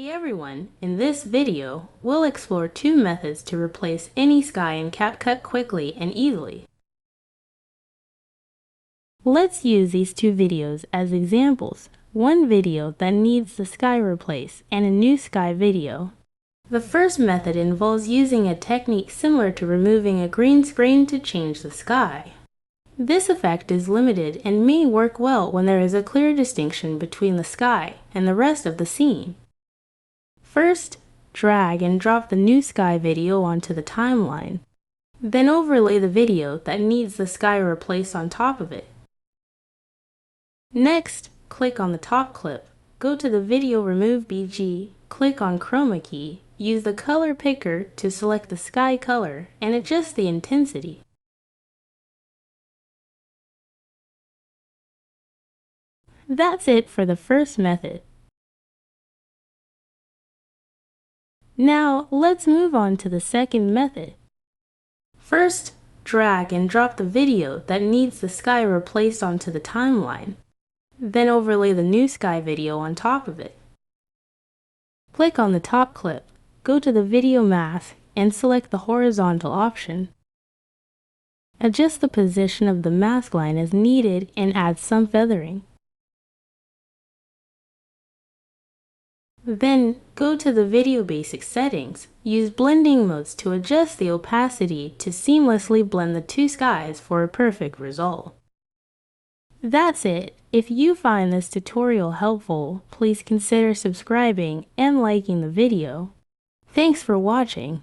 Hey everyone, in this video, we'll explore two methods to replace any sky in CapCut quickly and easily. Let's use these two videos as examples. One video that needs the sky replaced and a new sky video. The first method involves using a technique similar to removing a green screen to change the sky. This effect is limited and may work well when there is a clear distinction between the sky and the rest of the scene. First, drag and drop the new sky video onto the timeline. Then overlay the video that needs the sky replaced on top of it. Next, click on the top clip. Go to the Video Remove BG, click on Chroma key, use the color picker to select the sky color, and adjust the intensity. That's it for the first method. Now, let's move on to the second method. First, drag and drop the video that needs the sky replaced onto the timeline. Then overlay the new sky video on top of it. Click on the top clip, go to the video mask, and select the horizontal option. Adjust the position of the mask line as needed and add some feathering. Then, go to the Video Basic settings. Use blending modes to adjust the opacity to seamlessly blend the two skies for a perfect result. That's it. If you find this tutorial helpful, please consider subscribing and liking the video. Thanks for watching.